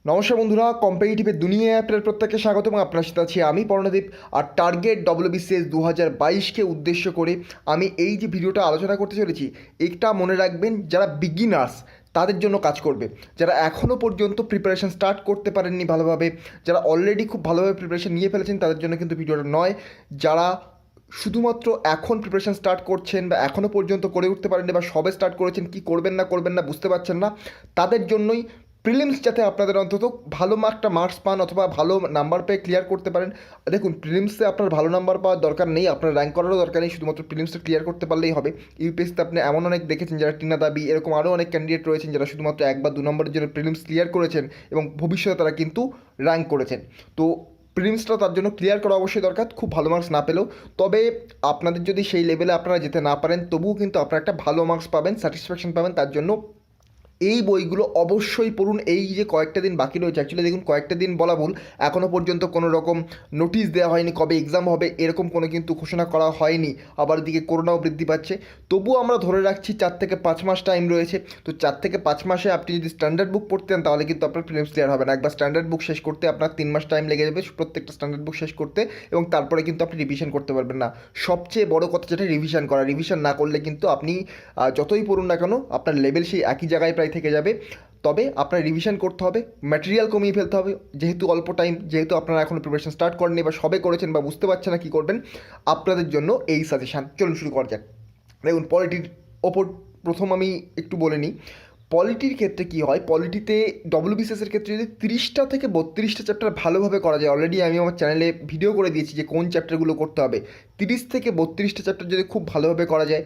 নমস্কার বন্ধুরা, কম্পিটিটিভের দুনিয়ায় আপনার প্রত্যেককে স্বাগত এবং আপনার সাথে আছি আমি পর্ণদীপ। আর টার্গেট WBCS 2022কে উদ্দেশ্য করে আমি এই যে ভিডিওটা আলোচনা করতে চলেছি, এটা মনে রাখবেন যারা বিগিনার্স তাদের জন্য কাজ করবে। যারা এখনও পর্যন্ত প্রিপারেশন স্টার্ট করতে পারেননি ভালোভাবে, যারা অলরেডি খুব ভালোভাবে প্রিপারেশন নিয়ে ফেলেছেন তাদের জন্য কিন্তু ভিডিওটা নয়। যারা শুধুমাত্র এখন প্রিপারেশন স্টার্ট করছেন বা এখনও পর্যন্ত করে উঠতে পারেননি বা সবে স্টার্ট করেছেন, কি করবেন না বুঝতে পারছেন না, তাদের জন্যই প্রিলিমস, যাতে আপনাদের অন্তত ভালো মার্কস পান অথবা ভালো নাম্বার পেয়ে ক্লিয়ার করতে পারেন। দেখুন, প্রিলিমসে আপনার ভালো নাম্বার পাওয়ার দরকার নেই, আপনার র্যাঙ্ক করারও দরকার নেই, শুধুমাত্র প্রিলিমসটা ক্লিয়ার করতে পারলেই হবে। ইউপিএসসিতে আপনি এমন অনেক দেখেছেন যারা টিনা দাবি, এরকম আরও অনেক ক্যান্ডিডেট রয়েছেন যারা শুধুমাত্র 1 বা 2 নম্বরের জন্য প্রিলিমস ক্লিয়ার করেছেন এবং ভবিষ্যতে তারা কিন্তু র্যাঙ্ক করেছেন। তো প্রিলিমসটা তার জন্য ক্লিয়ার করা অবশ্যই দরকার, খুব ভালো মার্কস না পেলেও। তবে আপনাদের যদি সেই লেভেলে আপনারা যেতে না পারেন, তবুও কিন্তু আপনারা একটা ভালো মার্কস পাবেন, স্যাটিসফ্যাকশন পাবেন। তার জন্য এই বইগুলো অবশ্যই পড়ুন। এই যে কয়েকটা দিন বাকি রয়েছে, অ্যাকচুয়ালি দেখুন কয়েকটা দিন বলা ভুল, এখনও পর্যন্ত কোনো রকম নোটিশ দেওয়া হয়নি কবে এক্সাম হবে, এরকম কোনো কিন্তু ঘোষণা করা হয়নি। আবার দিকে করোনাও বৃদ্ধি পাচ্ছে, তবুও আমরা ধরে রাখছি 4 থেকে 5 মাস টাইম রয়েছে। তো 4 থেকে 5 মাসে আপনি যদি স্ট্যান্ডার্ড বুক পড়তেন তাহলে কিন্তু আপনার প্রিলিমস ক্লিয়ার হবে না। একবার স্ট্যান্ডার্ড বুক শেষ করতে আপনার 3 মাস টাইম লেগে যাবে, প্রত্যেকটা স্ট্যান্ডার্ড বুক শেষ করতে, এবং তারপরে কিন্তু আপনি রিভিশন করতে পারবেন না। সবচেয়ে বড় কথা যেটা রিভিশন করা, রিভিশন না করলে কিন্তু আপনি যতই পড়ুন না কেন আপনার লেভেল সেই একই জায়গায় প্রায় থেকে যাবে। তবে আপনার রিভিশন করতে হবে, ম্যাটেরিয়াল কমিয়ে ফেলতে হবে, যেহেতু অল্প টাইম, যেহেতু আপনারা এখনও প্রিপারেশন স্টার্ট করেননি বা সবে করেছেন বা বুঝতে পারছেন না কী করবেন, আপনাদের জন্য এই সাজেশান। চলুন শুরু করা যাক। দেখুন, পলিটির ওপর প্রথম আমি একটু বলে নিই। পলিটির ক্ষেত্রে কী হয়, পলিটিতে WBCS-এর ক্ষেত্রে যদি 30টা থেকে 32টা চ্যাপ্টার ভালোভাবে করা যায়, অলরেডি আমি আমার চ্যানেলে ভিডিও করে দিয়েছি যে কোন চ্যাপ্টারগুলো করতে হবে। 30 থেকে 32টা চ্যাপ্টার যদি খুব ভালোভাবে করা যায়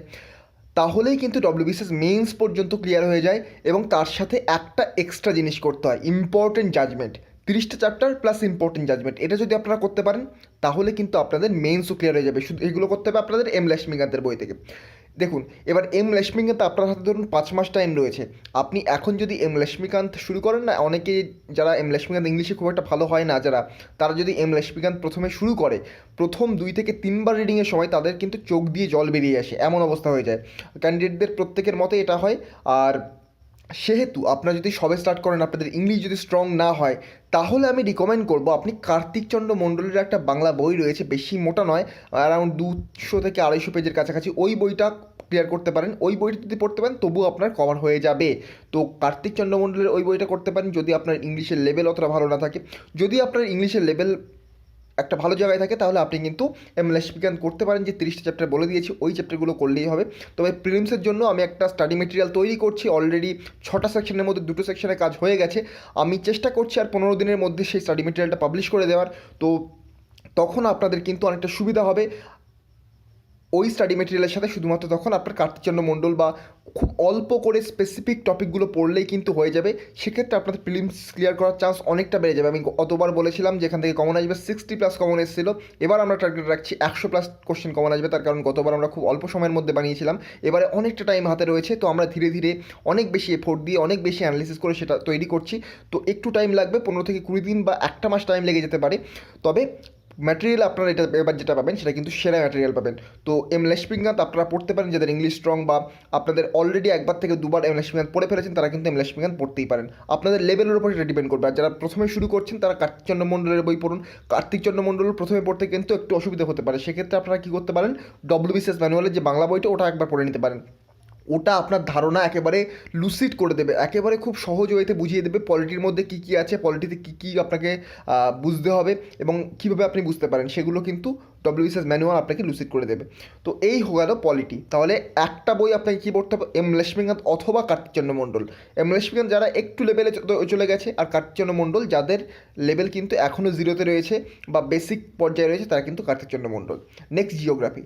তাহলেই কিন্তু WBCS মেন্স পর্যন্ত ক্লিয়ার হয়ে যায়। এবং তার সাথে একটা এক্সট্রা জিনিস করতে হয়, ইম্পর্টেন্ট জাজমেন্ট। 30টা চ্যাপ্টার প্লাস ইম্পর্টেন্ট জাজমেন্ট, এটা যদি আপনারা করতে পারেন তাহলে কিন্তু আপনাদের মেন্সও ক্লিয়ার হয়ে যাবে। শুধু এগুলো করতে হবে আপনাদের লক্ষ্মীকান্তের বই থেকে। দেখুন, এবার লক্ষ্মীকান্ত আপনার হাতে ধরুন 5 মাস টাইম রয়েছে। আপনি এখন যদি লক্ষ্মীকান্ত শুরু করেন না, অনেকে যারা লক্ষ্মীকান্ত ইংলিশে খুব একটা ভালো হয় না যারা, তারা যদি লক্ষ্মীকান্ত প্রথমে শুরু করে, প্রথম 2 থেকে 3 বার রিডিংয়ের সময় তাদের কিন্তু চোখ দিয়ে জল বেরিয়ে আসে, এমন অবস্থা হয়ে যায়। ক্যান্ডিডেটদের প্রত্যেকের মতে এটা হয়। আর সেহেতু আপনারা যদি সবে স্টার্ট করেন, আপনাদের ইংলিশ যদি স্ট্রং না হয়, তাহলে আমি রিকমেন্ড করবো আপনি কার্তিকচন্দ্র মণ্ডলের একটা বাংলা বই রয়েছে, বেশি মোটা নয়, অ্যারাউন্ড 200 থেকে 250 পেজের কাছাকাছি, ওই বইটা ক্লিয়ার করতে পারেন। ওই বইটা যদি পড়তে পারেন তবুও আপনার কভার হয়ে যাবে। তো কার্তিকচন্দ্র মণ্ডলের ওই বইটা করতে পারেন যদি আপনার ইংলিশের লেভেল অতটা ভালো না থাকে। যদি আপনার ইংলিশের লেভেল একটা ভালো জায়গায় থাকে তাহলে আপনি কিন্তু লক্ষ্মীকান্ত করতে পারেন, যে 30টা চ্যাপ্টার বলে দিয়েছি ওই চ্যাপ্টারগুলো করলেই হবে। তবে প্রিলিমসের জন্য আমি একটা স্টাডি মেটেরিয়াল তৈরি করছি, অলরেডি 6টা সেকশনের মধ্যে 2টো সেকশনে কাজ হয়ে গেছে। আমি চেষ্টা করছি আর 15 দিনের মধ্যে সেই স্টাডি মেটেরিয়ালটা পাবলিশ করে দেওয়ার। তো তখন আপনাদের কিন্তু অনেকটা সুবিধা হবে ওই স্টাডি মেটেরিয়ালের সাথে। শুধুমাত্র তখন আপনার কার্তিকচন্দ্র মণ্ডল বা খুব অল্প করে স্পেসিফিক টপিকগুলো পড়লেই কিন্তু হয়ে যাবে। সেক্ষেত্রে আপনাদের প্রিলিমস ক্লিয়ার করার চান্স অনেকটা বেড়ে যাবে। আমি অতবার বলেছিলাম যেখান থেকে কমন আসবে 60+ কমন এসেছিলো, এবার আমরা টার্গেট রাখছি 100+ কোশ্চেন কমন আসবে। তার কারণ গতবার আমরা খুব অল্প সময়ের মধ্যে বানিয়েছিলাম, এবারে অনেকটা টাইম হাতে রয়েছে। তো আমরা ধীরে ধীরে অনেক বেশি এফোর্ট দিয়ে অনেক বেশি অ্যানালিসিস করে সেটা তৈরি করছি। তো একটু টাইম লাগবে, 15 থেকে 20 দিন বা একটা মাস টাইম লেগে যেতে পারে। তবে ম্যাটেরিয়াল আপনারা এটা এবার যেটা পাবেন সেটা কিন্তু সেরা ম্যাটেরিয়াল পাবেন। তো লক্ষ্মীকান্ত আপনারা পড়তে পারেন, যাদের ইংলিশ স্ট্রং বা আপনাদের অলরেডি 1বার থেকে 2বার লক্ষ্মীকান্ত পড়ে ফেলেছেন তারা কিন্তু লক্ষ্মীকান্ত পড়তেই পারেন। আপনাদের লেভেলের উপর এটা ডিপেন্ড করবে। আর যারা প্রথমে শুরু করছেন তারা কার্তিকচন্দ্র মণ্ডলের বই পড়ুন। কার্তিকচন্দ্র মণ্ডল প্রথমে পড়তে কিন্তু একটু অসুবিধা হতে পারে, সেক্ষেত্রে আপনারা কী করতে পারেন, WBCS ম্যানুয়ালের যে বাংলা বইটা ওটা একবার পড়ে নিতে পারেন। ওটা আপনার ধারণা একেবারে লুসিড করে দেবে, একেবারে খুব সহজ ওয়েতে বুঝিয়ে দেবে পলিটির মধ্যে কী কী আছে, পলিটিতে কী কী আপনাকে বুঝতে হবে এবং কীভাবে আপনি বুঝতে পারেন, সেগুলো কিন্তু WBCS ম্যানুয়াল আপনাকে লুসিড করে দেবে। তো এই হয়ে গেল পলিটি। তাহলে একটা বই আপনাকে কী পড়তে হবে, লক্ষ্মীকান্ত অথবা কার্তিকচন্দ্র মণ্ডল। লক্ষ্মীকান্ত যারা একটু লেভেলে চলে গেছে, আর কার্তিকচন্দ্র মণ্ডল যাদের লেভেল কিন্তু এখনও 0-তে রয়েছে বা বেসিক পর্যায়ে রয়েছে, তারা কিন্তু কার্তিকচন্দ্র মণ্ডল। Next geography.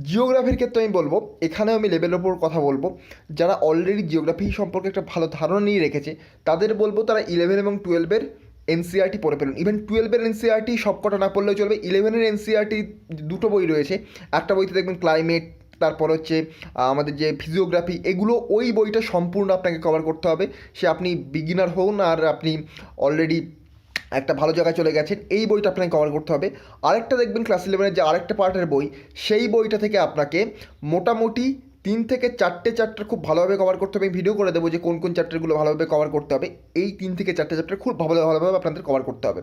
জিওগ্রাফির ক্ষেত্রে আমি বলবো, এখানেও আমি লেভেলের ওপর কথা বলবো। যারা অলরেডি জিওগ্রাফি সম্পর্কে একটা ভালো ধারণা নিয়ে রেখেছে তাদের বলবো তারা 11 এবং 12-এর NCERT পড়ে ফেলুন। ইভেন 12-এর NCERT সবকটা না পড়লেও চলবে, 11-এর NCERT 2টো বই রয়েছে। একটা বইতে দেখবেন ক্লাইমেট, তারপর হচ্ছে আমাদের যে ফিজিওগ্রাফি, এগুলো ওই বইটা সম্পূর্ণ আপনাকে কভার করতে হবে। সে আপনি বিগিনার হন আর আপনি অলরেডি একটা ভালো জায়গায় চলে গেছেন, এই বইটা আপনাকে কভার করতে হবে। আরেকটা দেখবেন ক্লাস 11-এর যে আরেকটা পার্টের বই, সেই বইটা থেকে আপনাকে মোটামুটি 3 থেকে 4টে চ্যাপ্টার খুব ভালোভাবে কভার করতে হবে। আমি ভিডিও করে দেবো যে কোন কোন চ্যাপ্টারগুলো ভালোভাবে কভার করতে হবে। এই 3 থেকে 4টে চ্যাপ্টার খুব ভালোভাবে আপনাদের কভার করতে হবে।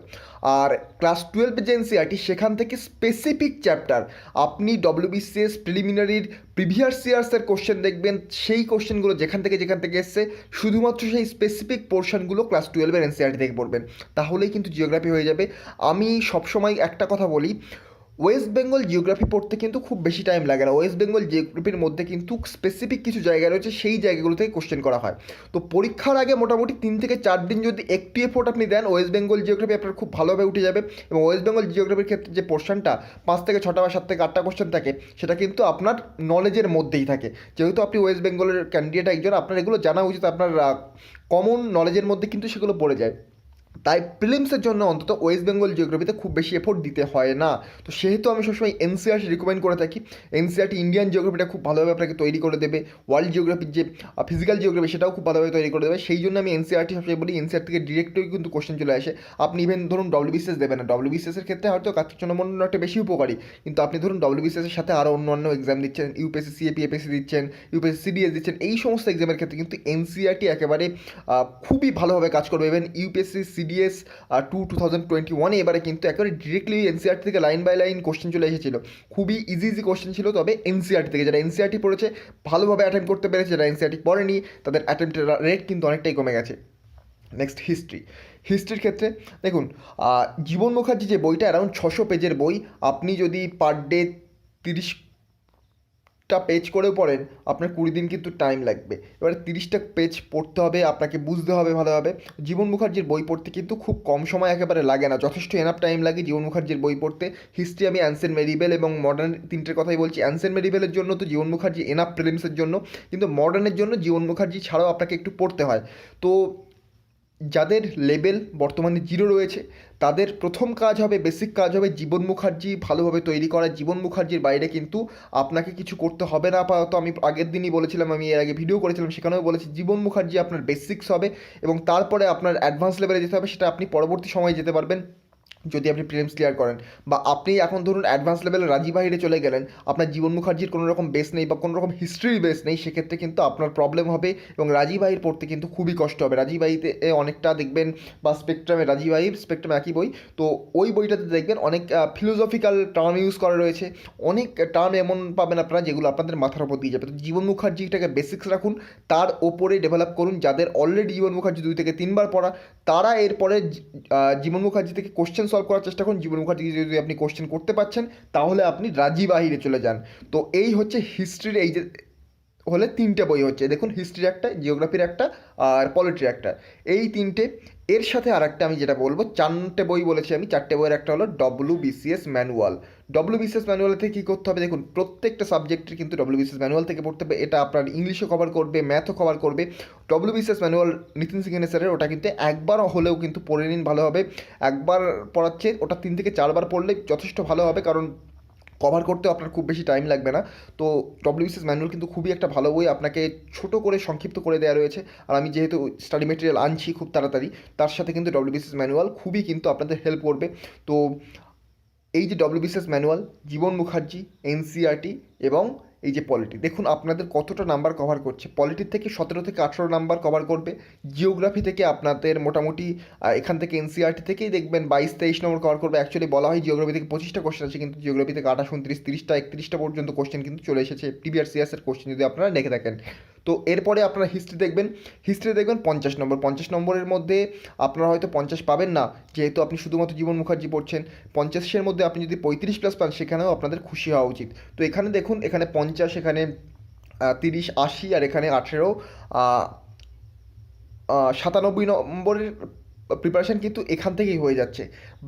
আর ক্লাস 12 যে এনসিইআরটি সেখান থেকে স্পেসিফিক চ্যাপ্টার আপনি WBCS প্রিলিমিনারির প্রিভিয়াস ইয়ার্সের কোশ্চেন দেখবেন, সেই কোশ্চেনগুলো যেখান থেকে এসছে শুধুমাত্র সেই স্পেসিফিক পোর্শনগুলো ক্লাস 12-এর এনসিইআরটি থেকে পড়বেন, তাহলেই কিন্তু জিওগ্রাফি হয়ে যাবে। আমি সবসময় একটা কথা বলি, ওয়েস্ট বেঙ্গল জিওগ্রাফি পড়তে কিন্তু খুব বেশি টাইম লাগে না। ওয়েস্ট বেঙ্গল জিওগ্রাফির মধ্যে কিন্তু স্পেসিফিক কিছু জায়গা রয়েছে, সেই জায়গাগুলো থেকে কোশ্চেন করা হয়। তো পরীক্ষার আগে মোটামুটি 3 থেকে 4 দিন যদি একটু এফোর্ট আপনি দেন, ওয়েস্ট বেঙ্গল জিওগ্রাফি আপনার খুব ভালোভাবে উঠে যাবে। এবং ওয়েস্ট বেঙ্গল জিওগ্রাফির ক্ষেত্রে যে পোর্শনটা 5 থেকে 6টা বা 7 থেকে 8টা কোশ্চেন থাকে, সেটা কিন্তু আপনার নলেজের মধ্যেই থাকে। যেহেতু আপনি ওয়েস্ট বেঙ্গলের ক্যান্ডিডেট একজন, আপনার এগুলো জানা উচিত, আপনার কমন নলেজের মধ্যে কিন্তু সেগুলো পড়ে যায়। তাই প্রিলিমসের জন্য অন্তত ওয়েস্ট বেঙ্গল জিওগ্রাফিতে খুব বেশি এফোর্ট দিতে হয় না। তো সেহেতু আমি সবসময় এনসিইআরটি রিকমেন্ড করে থাকি। এনসিইআরটি ইন্ডিয়ান জিওগ্রাফিটা খুব ভালোভাবে আপনাকে তৈরি করে দেবে, ওয়ার্ল্ড জিওগ্রাফির যে ফিজিক্যাল জিওগ্রাফি সেটাও খুব ভালোভাবে তৈরি করে দেবে। সেই জন্য আমি এনসিইআরটি সবসময় বলি, এনসিইআরটি থেকে ডিরেক্টই কিন্তু কোশ্চেন চলে আসে। আপনি ইভেন ধরুন WBCS দেবেন না, WBCS-এর ক্ষেত্রে হয়তো কাঠামোটা বেশি উপকারী, কিন্তু আপনি ধরুন WBCS-এর সাথে আরও অন্যান্য এক্সাম দিচ্ছেন, ইউপিএসসি সিএপি এপিএসসি দিচ্ছেন, ইউপিএসসি সিডিএস দিচ্ছেন, এই সমস্ত এক্সামের ক্ষেত্রে কিন্তু এনসিইআরটি একেবারে খুবই ভালোভাবে কাজ করবে। ইভেন ইউপিএসসি সিডিএস 2021-এ এবারে কিন্তু একেবারে ডিরেক্টলি এনসিইআরটি থেকে লাইন বাই লাইন কোশ্চেন চলে এসেছিল। খুবই ইজি কোশ্চেন ছিল, তবে এনসিইআরটি থেকে যারা এনসিইআরটি পড়েছে ভালোভাবে অ্যাটেম্প করতে পেরেছে, যারা এনসিইআরটি পড়েনি তাদের অ্যাটেম্পটের রেট কিন্তু অনেকটাই কমে গেছে। নেক্সট হিস্ট্রির ক্ষেত্রে দেখুন, জীবন মুখার্জি যে বইটা অ্যারাউন্ড 600 পেজের বই, আপনি যদি পার ডে 30টা পেজ করেও পড়েন, আপনার 20 দিন কিন্তু টাইম লাগবে। এবারে 30টা পেজ পড়তে হবে, আপনাকে বুঝতে হবে ভালোভাবে। জীবন মুখার্জির বই পড়তে কিন্তু খুব কম সময় একেবারে লাগে না, যথেষ্ট এনাফ টাইম লাগে জীবন মুখার্জির বই পড়তে। হিস্ট্রি আমি অ্যানসেন্ট মেডিভেল এবং মডার্ন তিনটের কথাই বলছি। অ্যানসেন্ট মেডিভেলের জন্য তো জীবন মুখার্জি এনাফ প্রিলিমসের জন্য, কিন্তু মডার্নের জন্য জীবন মুখার্জি ছাড়াও আপনাকে একটু পড়তে হয়। তো যাদের লেভেল বর্তমানে 0 রয়েছে, তাদের প্রথম কাজ হবে, বেসিক কাজ হবে জীবন মুখার্জি ভালোভাবে তৈরি করা। জীবন মুখার্জির বাইরে কিন্তু আপনাকে কিছু করতে হবে না আপাতত। আমি আগের দিনই বলেছিলাম, আমি এর আগে ভিডিও করেছিলাম, সেখানেও বলেছি জীবন মুখার্জি আপনার বেসিক্স হবে, এবং তারপরে আপনার অ্যাডভান্স লেভেলে যেতে হবে। সেটা আপনি পরবর্তী সময়ে যেতে পারবেন যদি আপনি প্রিলিমস ক্লিয়ার করেন, বা আপনি এখন ধরুন অ্যাডভান্স লেভেলে রাজীব বাহিরে চলে গেলেন, আপনার জীবন মুখার্জির কোনো রকম বেস নেই বা কোনো রকম হিস্ট্রির বেস নেই, সেক্ষেত্রে কিন্তু আপনার প্রবলেম হবে এবং রাজীব বাহির পড়তে কিন্তু খুবই কষ্ট হবে। রাজীব বাহিতে অনেকটা দেখবেন, বা স্পেকট্রামে, রাজীব বাহির স্পেকট্রাম একই বই, তো ওই বইটাতে দেখবেন অনেক ফিলোসফিক্যাল টার্ম ইউজ করা রয়েছে, অনেক টার্ম এমন পাবেন আপনারা যেগুলো আপনাদের মাথার উপর দিয়ে যাবে। তো জীবন মুখার্জিটাকে বেসিক্স রাখুন, তার ওপরে ডেভেলপ করুন। যাদের অলরেডি জীবন মুখার্জি 2 থেকে 3 বার পড়া, তারা এরপরে জীবন মুখার্জি থেকে কোশ্চেন সলভ করার চেষ্টা করুন। জীবন মুখার্জি যদি আপনি কোশ্চেন করতে পারছেন, তাহলে আপনি রাজীব বাহিরে চলে যান। তো এই হচ্ছে হিস্ট্রির, এই যে হলে 3টে বই হচ্ছে, দেখুন হিস্ট্রির একটা, জিওগ্রাফির একটা, আর পলিটির একটা, এই 3টে। এর সাথে আর একটা আমি যেটা বলবো, 4টে বই বলেছি আমি, 4টে বইয়ের একটা হলো WBCS ম্যানুয়াল। WBCS ম্যানুয়াল থেকে কী করতে হবে, দেখুন প্রত্যেকটা সাবজেক্টের কিন্তু WBCS ম্যানুয়াল থেকে পড়তে হবে। এটা আপনার ইংলিশও কভার করবে, ম্যাথও কভার করবে। WBCS ম্যানুয়াল নিতিন সিংহেন স্যারের, ওটা কিন্তু একবার হলেও কিন্তু পড়ে নিন ভালোভাবে। একবার পড়াচ্ছে, ওটা 3 থেকে 4 বার পড়লে যথেষ্ট ভালো হবে, কারণ কভার করতেও আপনার খুব বেশি টাইম লাগবে না। তো WBCS ম্যানুয়াল কিন্তু খুবই একটা ভালো বই, আপনাকে ছোট করে সংক্ষিপ্ত করে দেওয়া রয়েছে। আর আমি যেহেতু স্টাডি মেটেরিয়াল আনছি খুব তাড়াতাড়ি, তার সাথে কিন্তু WBCS ম্যানুয়াল খুবই কিন্তু আপনাদের হেল্প করবে। তো এই যে WBCS ম্যানুয়াল, জীবন মুখার্জি, এনসিইআরটি এবং এই যে পলিটি, দেখুন আপনাদের কতটা নাম্বার কভার করছে। পলিটির থেকে 17 থেকে 18 নাম্বার কভার করবে। জিওগ্রাফি থেকে আপনাদের মোটামুটি এখান থেকে এনসিইআরটি থেকেই দেখবেন 22-23 নম্বর কভার করবে। অ্যাকচুয়ালি বলা হয় জিওগ্রাফি থেকে 25টা কোশ্চেন আছে, কিন্তু জিওগ্রাফি থেকে 28, 29, 30টা, 31টা পর্যন্ত কোশ্চেন কিন্তু চলে এসেছে প্রিভিয়াস ইয়ার্সের কোশ্চেন যদি আপনারা দেখে থাকেন। তো এরপরে আপনারা হিস্ট্রি দেখবেন। 50 নম্বর। 50 নম্বরের মধ্যে আপনারা হয়তো 50 পাবেন না, যেহেতু আপনি শুধুমাত্র জীবন মুখার্জি পড়ছেন। 50-এর মধ্যে আপনি যদি 35+ পান, সেখানেও আপনাদের খুশি হওয়া উচিত। তো এখানে দেখুন, এখানে 50, এখানে 30, 80, আর এখানে 18, 97 নম্বরের প্রিপারেশান কিন্তু এখান থেকেই হয়ে যাচ্ছে।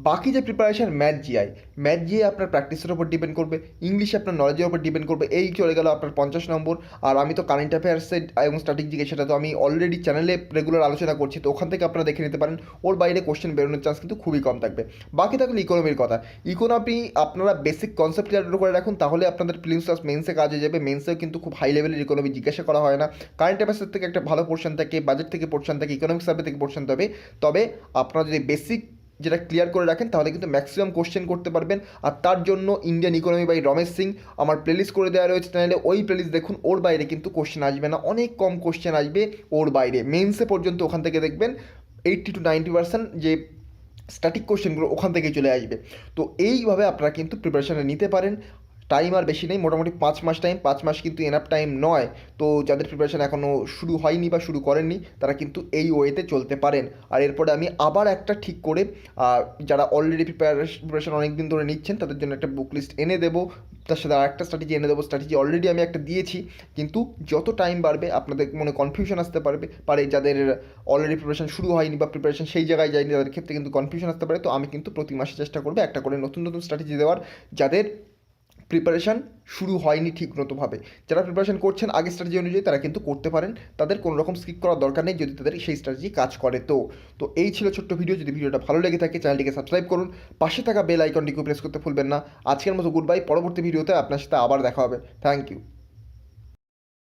বাকি যে প্রিপারেশান ম্যাথ জিআই আপনার প্র্যাকটিসের ওপর ডিপেন্ড করবে, ইংলিশে আপনার নলেজের ওপর ডিপেন্ড করবে। এই চলে গেল আপনার 50 নম্বর। আর আমি তো কারেন্ট অ্যাফেয়ার্সের এবং স্ট্র্যাটেজিকে, সেটা তো আমি অলরেডি চ্যানেলে রেগুলার আলোচনা করছি, তো ওখান থেকে আপনারা দেখে নিতে পারেন। ওর বাইরে কোশ্চেন বেরোনোর চান্স কিন্তু খুবই কম থাকবে। বাকি থাকলে ইকোনমির কথা। ইকোনমি আপনারা বেসিক কনসেপ্ট ক্লিয়ার করে রাখুন, তাহলে আপনাদের প্রিলিমস প্লাস মেন্সে কাজ হয়ে যাবে। মেন্সেও কিন্তু খুব হাই লেভেলের ইকোনমি জিজ্ঞাসা করা হয় না। কারেন্ট অ্যাফেয়ার্সের থেকে একটা ভালো পোর্শন থাকে, বাজেট থেকে পোর্শন থাকে, ইকোনমিক সার্ভে থেকে পোর্শন হবে। তবে আপনারা যদি বেসিক যেটা ক্লিয়ার করে রাখেন তাহলে কিন্তু ম্যাক্সিমাম কোশ্চেন করতে পারবেন। আর তার জন্য Indian economy by Ramesh Singh আমার প্লেলিস্ট করে দেওয়া রয়েছে চ্যানেলে, ওই প্লেলিস্ট দেখুন। ওর বাইরে কিন্তু কোশ্চেন আসবে না, অনেক কম কোশ্চেন আসবে ওর বাইরে। মেন্সে পর্যন্ত ওখান থেকে দেখবেন 80 to 90% যে স্ট্যাটিক কোশ্চেনগুলো ওখান থেকেই চলে আসবে। তো এইভাবে আপনারা কিন্তু প্রিপারেশানটা নিতে পারেন। টাইম আর বেশি নেই, মোটামুটি 5 মাস টাইম। 5 মাস কিন্তু এনাফ টাইম নয়। তো যাদের প্রিপারেশান এখনও শুরু হয়নি বা শুরু করেননি তারা কিন্তু এই ওয়েতে চলতে পারেন। আর এরপরে আমি আবার একটা ঠিক করে যারা অলরেডি প্রিপারেশান অনেক দিন ধরে নিচ্ছেন তাদের জন্য একটা বুক লিস্ট এনে দেবো, তার সাথে আর একটা স্ট্র্যাটেজি এনে দেবো। স্ট্র্যাটেজি অলরেডি আমি একটা দিয়েছি, কিন্তু যত টাইম বাড়বে আপনাদের মনে কনফিউশন আসতে পারে যাদের অলরেডি প্রিপারেশান শুরু হয়নি বা প্রিপারেশান সেই জায়গায় যায়নি তাদের ক্ষেত্রে কিন্তু কনফিউশন আসতে পারে। তো আমি কিন্তু প্রতি মাসে চেষ্টা করবো একটা করে নতুন নতুন স্ট্র্যাটেজি দেওয়ার, যাদের প্রিপারেশান শুরু হয়নি ঠিক মতোভাবে। যারা প্রিপারেশান করছেন আগে স্ট্র্যাটেজি অনুযায়ী তারা কিন্তু করতে পারেন, তাদের কোনো রকম স্কিপ করার দরকার নেই যদি তাদের সেই স্ট্র্যাটেজি কাজ করে। তো এই ছিল ছোট্ট ভিডিও। যদি ভিডিওটা ভালো লেগে থাকে চ্যানেলটিকে সাবস্ক্রাইব করুন, পাশে থাকা বেল আইকনটিকে প্রেস করতে ভুলবেন না। আজকের মতো গুড বাই, পরবর্তী ভিডিওতে আপনার সাথে আবার দেখা হবে। Thank you.